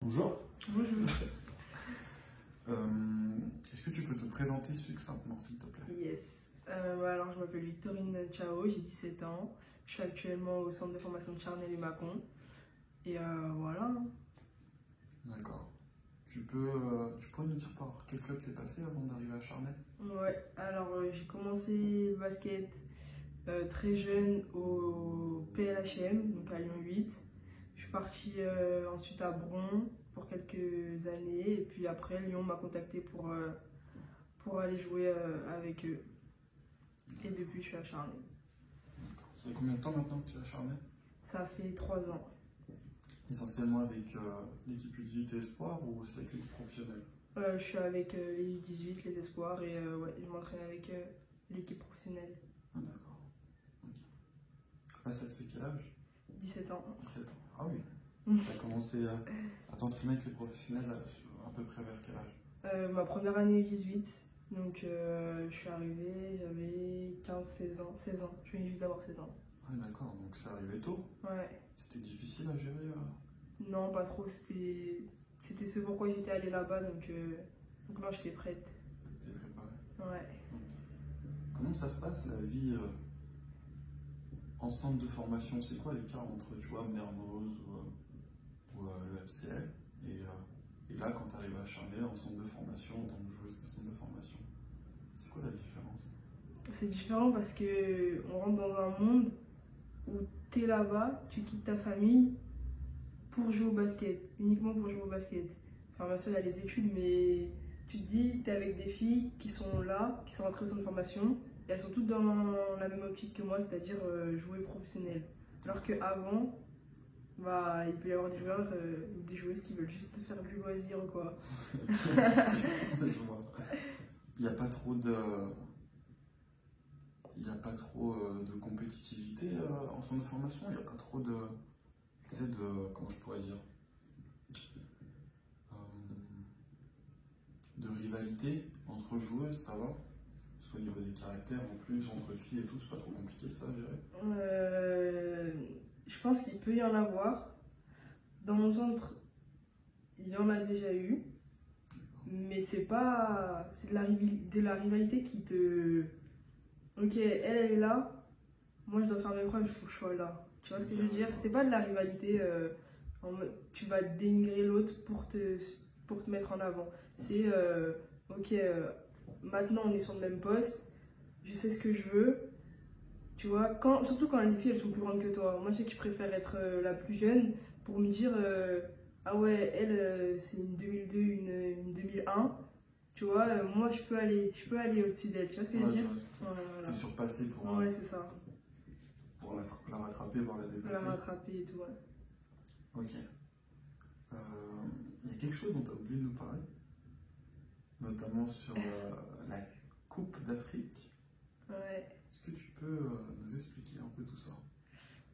Bonjour. Bonjour. Est-ce que tu peux te présenter succinctement, s'il te plaît? Yes. Alors, je m'appelle Victorine Chao, j'ai 17 ans. Je suis actuellement au centre de formation de Charnel et Mâcon. Et voilà. D'accord. Tu pourrais nous dire par quel club t'es passé avant d'arriver à Charnay? Ouais, alors j'ai commencé le basket très jeune au PLHM, donc à Lyon 8. Je suis partie ensuite à Bron pour quelques années. Et puis après, Lyon m'a contacté pour aller jouer avec eux. Et depuis, je suis à Charnay. D'accord. Ça fait combien de temps maintenant que tu es à Charnay? Ça fait 3 ans. Essentiellement avec l'équipe U18 et Espoir ou c'est avec l'équipe professionnelle? Je suis avec les U18, les espoirs et ouais, je m'entraîne avec l'équipe professionnelle. Ah, d'accord. Ok. Là, ça te fait quel âge? 17 ans. 17 ans. Ah oui. Tu as commencé à t'entraîner avec les professionnels à peu près vers quel âge? Ma première année U18, donc je suis arrivée, j'avais 15-16 ans. 16 ans, je venais juste d'avoir 16 ans. Ah, d'accord, donc c'est arrivé tôt. Ouais. C'était difficile à gérer Non, pas trop, c'était ce pourquoi j'étais allée là-bas, donc non, j'étais prête. T'es préparé? Ouais. Comment ça se passe la vie en centre de formation? C'est quoi l'écart entre, tu vois, Mermoz ou le FCL et là, quand tu arrives à Charnay en centre de formation, en tant que joueuse de centre de formation, c'est quoi la différence? C'est différent parce que on rentre dans un monde où t'es là-bas, tu quittes ta famille pour jouer au basket, uniquement pour jouer au basket. Enfin, ma soeur a les études, mais tu te dis, t'es avec des filles qui sont là, qui sont rentrées au centre de formation, et elles sont toutes dans la même optique que moi, c'est-à-dire jouer professionnel. Alors qu'avant, bah, il peut y avoir des joueurs ou des joueuses qui veulent juste faire du loisir ou quoi. Je vois. Il n'y a pas trop de. Il n'y a pas trop de compétitivité en centre de formation, il n'y a pas trop de. Tu sais, comment je pourrais dire? De rivalité entre joueuses, ça va? Parce qu'au niveau des caractères, en plus, entre filles et tout, c'est pas trop compliqué ça à gérer? Je pense qu'il peut y en avoir. Dans mon centre, il y en a déjà eu. Mais c'est pas. C'est de la rivalité qui te. Ok, elle est là. Moi, je dois faire mes preuves, il faut que je sois là. Tu vois ce que je veux dire? C'est pas de la rivalité en mode tu vas dénigrer l'autre pour te mettre en avant. C'est ok, maintenant on est sur le même poste, je sais ce que je veux. Tu vois, surtout quand les filles elles sont plus grandes que toi. Moi, je sais que je préfère être la plus jeune pour me dire ah ouais, elle c'est une 2002, une 2001. Tu vois, moi je peux aller au-dessus d'elle. Tu vois ce que je veux dire? Voilà. T'es surpassé pour. Ouais, c'est ça. Pour la rattraper, voire la dépasser. La rattraper et tout, ouais. Ok. Il y a quelque chose dont tu as oublié de nous parler, notamment sur la Coupe d'Afrique. Ouais. Est-ce que tu peux nous expliquer un peu tout ça?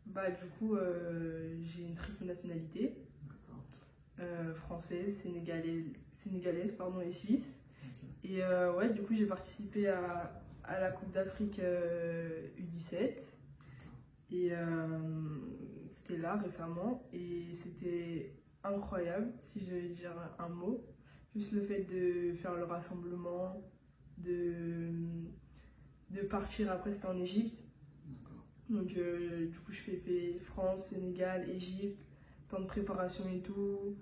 Bah, du coup, j'ai une triple nationalité. D'accord. Française, sénégalaise pardon, et suisse. Okay. Et ouais, du coup, j'ai participé à la Coupe d'Afrique U17. Et c'était là récemment et c'était incroyable, si je vais dire un mot. Juste le fait de faire le rassemblement, de partir après, c'était en Égypte. Donc du coup, je fais France, Sénégal, Égypte, temps de préparation et tout.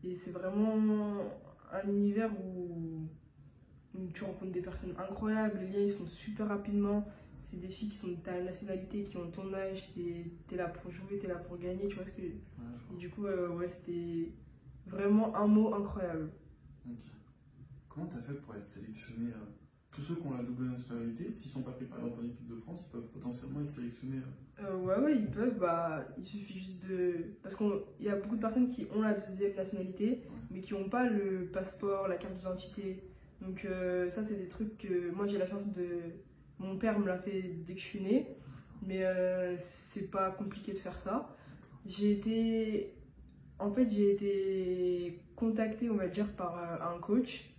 Et c'est vraiment un univers où tu rencontres des personnes incroyables, les liens ils sont super rapidement. C'est des filles qui sont de ta nationalité, qui ont ton âge, t'es là pour jouer, t'es là pour gagner, tu vois ce que... Et du coup, ouais, c'était vraiment un mot incroyable. Ok. Comment t'as fait pour être sélectionné tous ceux qui ont la double nationalité, s'ils sont pas pris par exemple en équipe de France, ils peuvent potentiellement être sélectionnés Ouais, ils peuvent, bah, il suffit juste de... Parce qu'il y a beaucoup de personnes qui ont la deuxième nationalité, ouais, mais qui n'ont pas le passeport, la carte d'identité. Donc ça, c'est des trucs que moi j'ai la chance de... Mon père me l'a fait dès que je suis née, mais c'est pas compliqué de faire ça. J'ai été contactée, on va dire, par un coach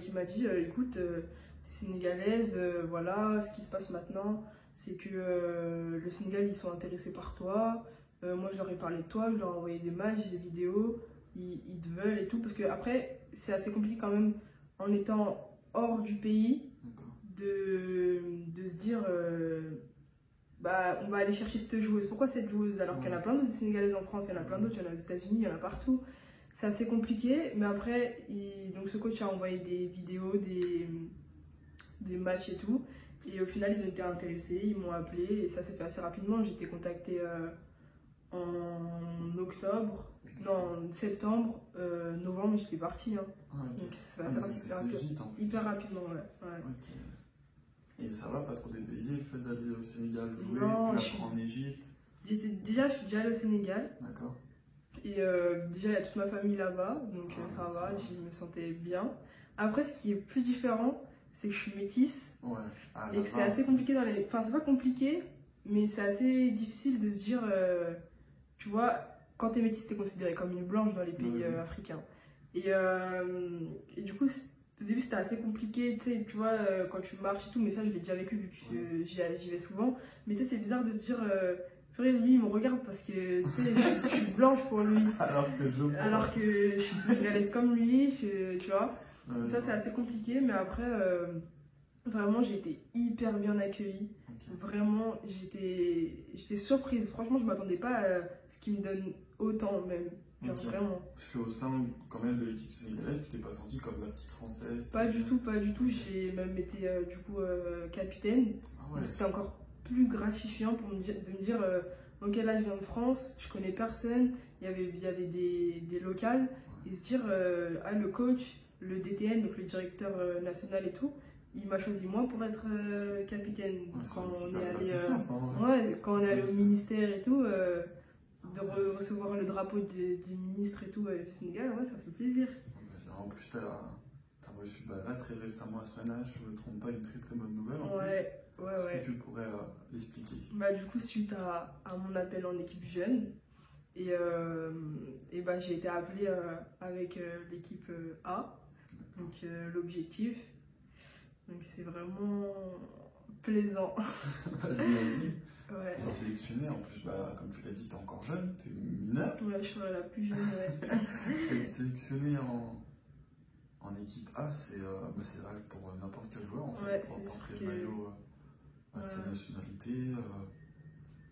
qui m'a dit écoute, t'es sénégalaise, voilà, ce qui se passe maintenant, c'est que le Sénégal, ils sont intéressés par toi. Moi, je leur ai parlé de toi, je leur ai envoyé des matchs, des vidéos. ils te veulent et tout. Parce que après, c'est assez compliqué quand même, en étant hors du pays, de se dire bah, on va aller chercher cette joueuse. Pourquoi cette joueuse? Alors qu'il y en a plein d'autres Sénégalaises en France, il y en a plein d'autres, il y en a aux États-Unis, il y en a partout. C'est assez compliqué, mais après, donc ce coach a envoyé des vidéos, des matchs et tout. Et au final, ils ont été intéressés, ils m'ont appelé et ça s'est fait assez rapidement. J'ai été contactée en octobre, non, septembre, novembre, j'étais partie. Hein. Donc ça passe hyper rapidement. Ouais. Okay. Et ça va pas trop dépaysé le fait d'aller au Sénégal jouer, non, puis après en Égypte? Je suis déjà allée au Sénégal. D'accord. Et déjà, il y a toute ma famille là-bas, donc ça va, je me sentais bien. Après, ce qui est plus différent, c'est que je suis métisse. Ouais. Et que c'est assez compliqué dans les... Enfin, c'est pas compliqué, mais c'est assez difficile de se dire... tu vois, quand t'es métisse, t'es considérée comme une blanche dans les pays africains. Et du coup, au début, c'était assez compliqué, tu vois, quand tu marches et tout, mais ça, je l'ai déjà vécu vu que j'y vais souvent. Mais tu sais, c'est bizarre de se dire... lui, il me regarde parce que tu sais, je suis blanche pour lui. Alors que je suis sénégalaise comme lui, tu vois. Donc ça, c'est assez compliqué, mais après, vraiment, j'ai été hyper bien accueillie. Vraiment, j'étais surprise. Franchement, je m'attendais pas à ce qu'il me donne autant, même. Genre, vraiment. Parce qu'au sein quand même de l'équipe sénégalaise, tu t'es pas sentie comme la petite française? Pas du tout, pas du tout. J'ai même été du coup capitaine. Donc c'était encore plus gratifiant pour de me dire ok, là je viens de France, je connais personne, il y avait des locales, et se dire le coach, le DTN, donc le directeur national et tout, il m'a choisi moi pour être capitaine. Quand on est allé au ministère et tout, de recevoir le drapeau du ministre et tout du Sénégal, ça fait plaisir. En plus, tu as reçu là très récemment à Sfana, je ne me trompe pas, une très très bonne nouvelle en plus. Est-ce que tu pourrais l'expliquer? Du coup, suite à mon appel en équipe jeune, et j'ai été appelée avec l'équipe A, donc l'objectif. Donc c'est vraiment plaisant. J'imagine. Tu es sélectionnée, en plus, comme tu l'as dit, tu es encore jeune, tu es mineure. Ouais, je suis la plus jeune, Être sélectionnée en équipe A, c'est l'âge pour n'importe quel joueur, en fait, pour porter le maillot de sa nationalité.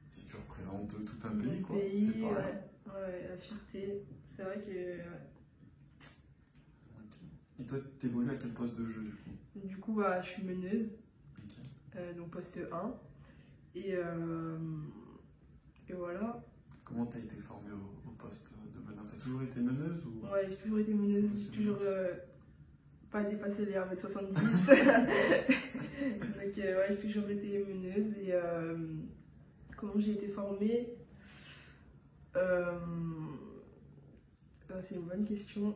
Si tu représentes tout un pays, quoi. C'est pas ouais, la fierté. C'est vrai que... Et toi, tu évolues à quel poste de jeu, du coup? Du coup, je suis meneuse, donc poste 1. Et voilà. Comment tu as été formée au poste de meneur? Tu as toujours été meneuse ou... Ouais, j'ai toujours été meneuse, j'ai toujours pas dépassé les 1m70. Donc j'ai toujours été meneuse. Et comment j'ai été formée? C'est une bonne question.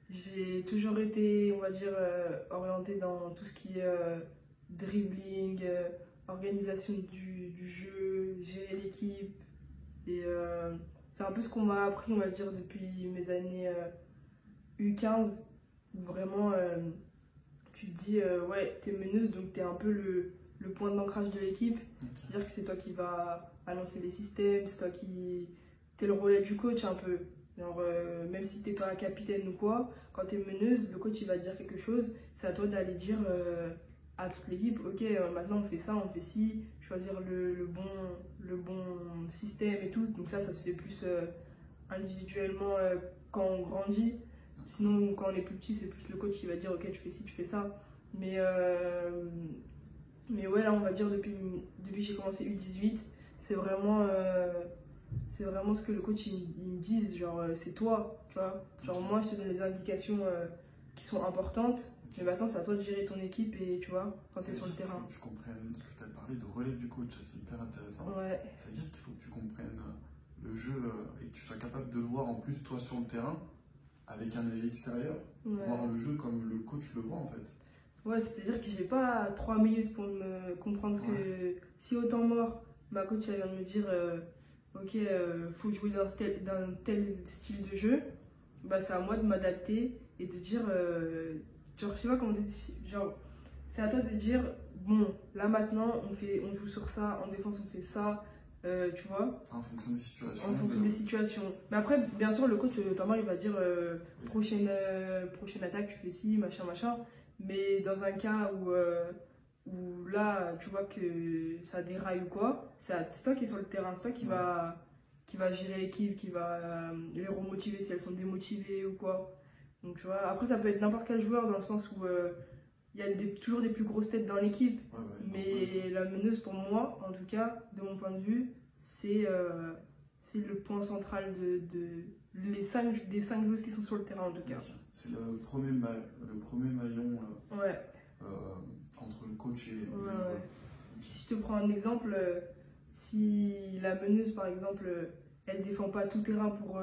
J'ai toujours été, on va dire, orientée dans tout ce qui est dribbling, organisation du jeu, gérer l'équipe. Et c'est un peu ce qu'on m'a appris, on va dire, depuis mes années U15. Où vraiment, tu te dis, t'es meneuse, donc t'es un peu le point d'ancrage de l'équipe. C'est-à-dire que c'est toi qui vas lancer les systèmes, c'est toi qui... T'es le relais du coach un peu. Alors, même si t'es pas capitaine ou quoi, quand t'es meneuse, le coach il va te dire quelque chose, c'est à toi d'aller dire à toute l'équipe, ok, maintenant on fait ça, on fait ci, choisir le bon système et tout. Donc ça se fait plus individuellement quand on grandit. Sinon, quand on est plus petit, c'est plus le coach qui va dire, ok, tu fais ci, tu fais ça. Mais ouais, là, on va dire depuis que j'ai commencé U18, c'est vraiment ce que le coach il me dise, genre c'est toi, tu vois. Genre moi je te donne des indications qui sont importantes, mais maintenant c'est à toi de gérer ton équipe et tu vois, quand tu es sur le terrain. Il faut que tu comprennes, parce que tu as parlé de relève du coach, c'est hyper intéressant. Ouais. Ça veut dire qu'il faut que tu comprennes le jeu et que tu sois capable de le voir en plus toi sur le terrain, avec un œil extérieur, voir le jeu comme le coach le voit en fait. Ouais, c'est-à-dire que j'ai pas 3 minutes pour me comprendre ce que... Si au temps mort, ma coach elle vient de me dire ok, faut jouer d'un tel style de jeu, c'est à moi de m'adapter et de dire, genre, je sais pas comment dire, genre, c'est à toi de dire, bon, là maintenant, on joue sur ça, en défense on fait ça, tu vois, En fonction des situations. en fonction des situations. Mais après, bien sûr, le coach, notamment, il va dire prochaine attaque, tu fais ci, machin, machin. Mais dans un cas où là, tu vois que ça déraille ou quoi, c'est toi qui es sur le terrain, c'est toi qui va gérer l'équipe, qui va les remotiver si elles sont démotivées ou quoi. Donc, tu vois, après, ça peut être n'importe quel joueur dans le sens où il y a toujours des plus grosses têtes dans l'équipe. Mais la meneuse, pour moi, en tout cas, de mon point de vue, c'est le point central des 5 joueuses qui sont sur le terrain, en tout cas. C'est le premier maillon Ouais. entre le coach et les Ouais. joueurs. Si je te prends un exemple, si la meneuse, par exemple, elle défend pas tout terrain pour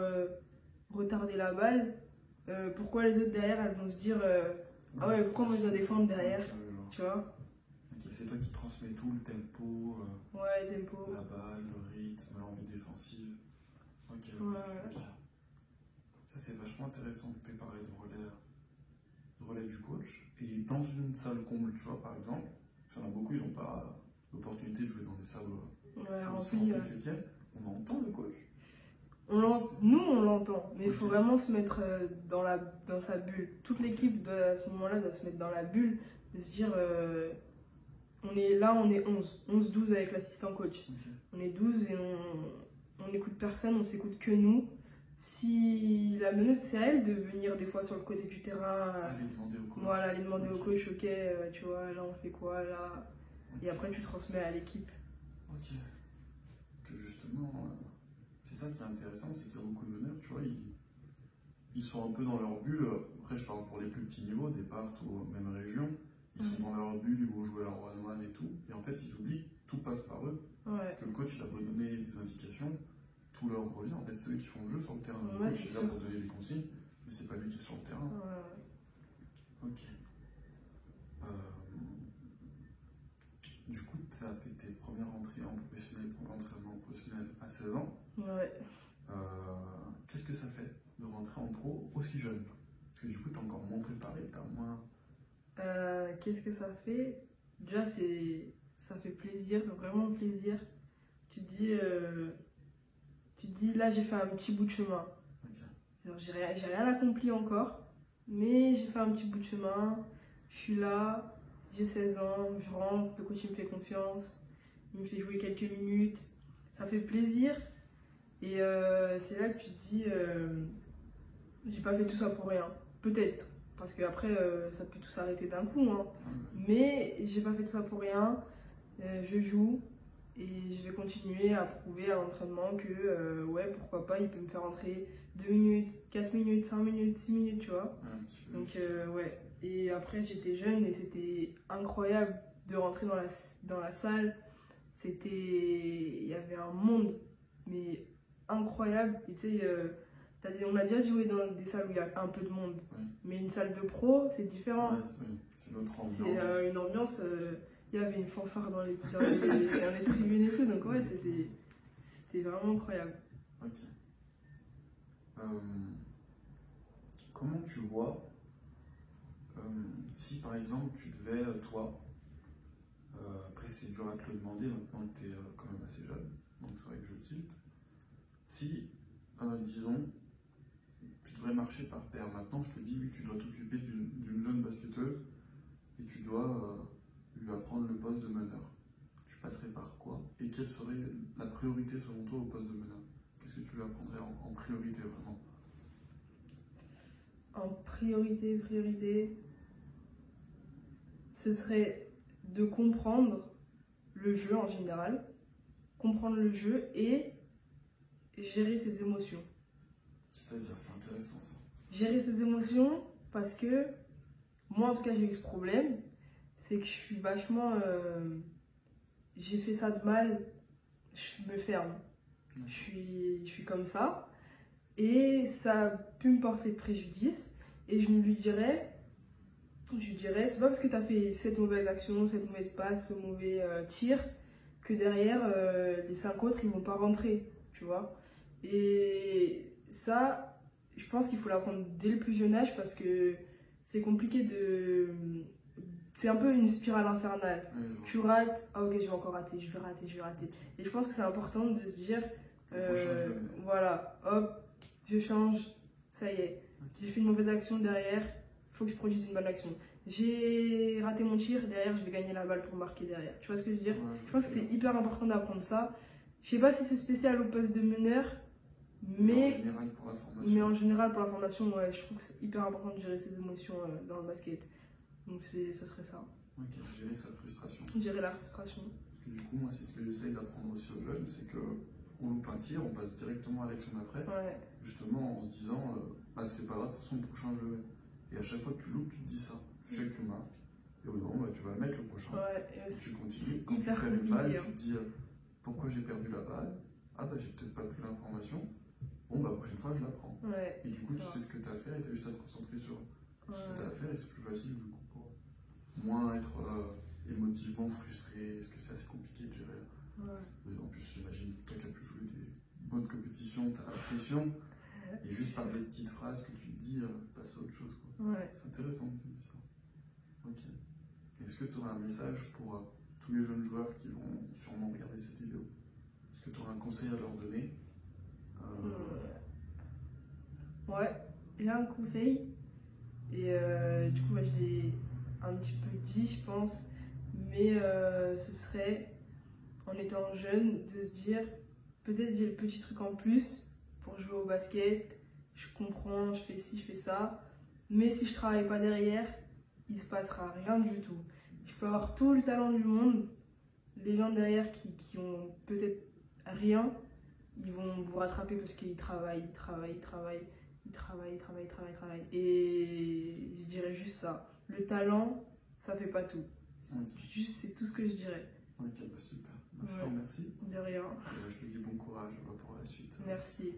retarder la balle, pourquoi les autres derrière, elles vont se dire ah ouais, pourquoi moi je dois défendre derrière, tu vois? Ok, c'est toi qui transmets tout le tempo, Ouais, tempo. la balle, le rythme, l'envie défensive. Ok, Ouais. ça c'est vachement intéressant que tu aies parlé de relais du coach. Et dans une salle comble, tu vois, par exemple, il y en a beaucoup, ils n'ont pas l'opportunité de jouer dans des salles remplies. On entend le coach. Nous, on l'entend, mais il faut vraiment se mettre dans sa bulle. Toute l'équipe, à ce moment-là, doit se mettre dans la bulle, de se dire on est 11-12 avec l'assistant coach. On est 12 et on n'écoute personne, on s'écoute que nous. Si la meneuse, c'est à elle de venir des fois sur le côté du terrain, aller demander au coach. Voilà, aller demander au coach, ok, tu vois, là on fait quoi, là. Et après tu transmets à l'équipe. Ok. Que justement, c'est ça qui est intéressant, c'est qu'il y a beaucoup de meneurs, tu vois, ils sont un peu dans leur bulle. Après, je parle pour les plus petits niveaux, départ ou même région. Ils sont dans leur bulle, ils vont jouer leur one-one et tout. Et en fait, ils oublient que tout passe par eux. Ouais. Que le coach, il a beau donner des indications, tout leur revient. En fait, c'est eux qui font le jeu sur le terrain. Le Ouais, coach est là pour donner des consignes, mais c'est pas lui qui est sur le terrain. Ouais. Ok. Du coup, tu as fait tes premières entrées en professionnel pour l'entraînement professionnel à 16 ans. Ouais. Qu'est-ce que ça fait de rentrer en pro aussi jeune? Parce que du coup, tu es encore moins préparé, tu as moins. Qu'est-ce que ça fait? Déjà, ça fait plaisir, vraiment plaisir. Tu te dis là, j'ai fait un petit bout de chemin. Okay. J'ai rien accompli encore, mais j'ai fait un petit bout de chemin. Je suis là, j'ai 16 ans, je rentre, le coach il me fait confiance, il me fait jouer quelques minutes. Ça fait plaisir. Et c'est là que tu te dis, j'ai pas fait tout ça pour rien. Peut-être, parce qu'après, ça peut tout s'arrêter d'un coup. Hein. Mais j'ai pas fait tout ça pour rien. Je joue et je vais continuer à prouver à l'entraînement que, ouais, pourquoi pas, il peut me faire entrer 2 minutes, 4 minutes, 5 minutes, 6 minutes, tu vois. Donc, ouais. Et après, j'étais jeune et c'était incroyable de rentrer dans la salle. Il y avait un monde, mais incroyable. Et tu sais, on a déjà joué dans des salles où il y a un peu de monde, mais une salle de pro, c'est différent. Ouais, c'est notre ambiance. C'est une ambiance, il y avait une fanfare dans les tribunes et tout, donc ouais, c'était vraiment incroyable. Ok. Comment tu vois, si par exemple tu devais, toi, après c'est dur à te le demander, maintenant que tu es quand même assez jeune, donc c'est vrai que je tilte, si, disons, tu devrais marcher par paire, maintenant je te dis, oui, tu dois t'occuper d'une jeune basketteuse et tu dois lui apprendre le poste de meneur. Tu passerais par quoi? Et quelle serait la priorité selon toi au poste de meneur? Qu'est-ce que tu lui apprendrais en priorité vraiment? En priorité, ce serait de comprendre le jeu en général, comprendre le jeu et gérer ses émotions. C'est-à-dire, c'est intéressant ça. Gérer ses émotions parce que, moi en tout cas j'ai eu ce problème, c'est que je suis vachement... j'ai fait ça de mal, je me ferme. Je suis comme ça. Et ça a pu me porter préjudice. Et je lui dirais, c'est pas parce que tu as fait cette mauvaise action, cette mauvaise passe, ce mauvais tir, que derrière, les 5 autres, ils vont pas rentrer, tu vois. Et ça, je pense qu'il faut l'apprendre dès le plus jeune âge parce que c'est compliqué c'est un peu une spirale infernale. Ouais, je vois. Tu rates, ah ok, je vais encore rater, je vais rater, je vais rater. Et je pense que c'est important de se dire, Le prochain, je le mets. voilà, hop, je change, ça y est. Ok. J'ai fait une mauvaise action derrière, il faut que je produise une bonne action. J'ai raté mon tir, derrière, je vais gagner la balle pour marquer derrière. Tu vois ce que je veux dire? Ouais, Je pense que c'est hyper important d'apprendre ça. Je sais pas si c'est spécial au poste de meneur, En mais général, pour la formation. en général, pour la formation, ouais, je trouve que c'est hyper important de gérer ses émotions dans le basket. Donc ça serait ça. Ok, gérer sa frustration. Gérer la frustration. Parce que du coup, moi, c'est ce que j'essaye d'apprendre aussi aux jeunes, c'est que on loupe un tir, on passe directement à l'action d'après, Ouais, justement en se disant, bah c'est pas grave, de toute façon, le prochain, je le mets. Et à chaque fois que tu loupes, tu te dis ça. Tu sais que tu marques, et au moment, bah, tu vas le mettre le prochain. ouais. Et tu continues. c'est Quand tu hyper perds une balle, compliqué, hein. tu te dis, pourquoi j'ai perdu la balle? Ah bah j'ai peut-être pas pris l'information. Bon, bah la prochaine fois, je la prends. Ouais, Et du coup, tu ça. sais ce que tu as à faire et tu as juste à te concentrer sur ce que Ouais. tu as à faire et c'est plus facile du coup pour moins être émotivement frustré parce que c'est assez compliqué de gérer. Ouais. En plus, j'imagine toi qui as pu jouer des bonnes compétitions, tu as la pression et juste par des petites phrases que tu te dis, passe à autre chose. Quoi. Ouais. C'est intéressant que tu dises ça. Ok. Est-ce que tu auras un message pour tous les jeunes joueurs qui vont sûrement regarder cette vidéo? Est-ce que tu auras un conseil à leur donner? Ouais, j'ai un conseil. Et du coup, moi, je l'ai un petit peu dit, je pense. Mais ce serait, en étant jeune, de se dire peut-être j'ai le petit truc en plus pour jouer au basket. Je comprends, je fais ci, je fais ça. Mais si je travaille pas derrière, il se passera rien du tout. Je peux avoir tout le talent du monde. Les gens derrière qui ont peut-être rien, ils vont vous rattraper parce qu'ils travaillent. Et je dirais juste ça. Le talent, ça fait pas tout. Juste, c'est tout ce que je dirais. Ok, bah super. Bah, je te remercie. De rien. Je te dis bon courage pour la suite. Merci.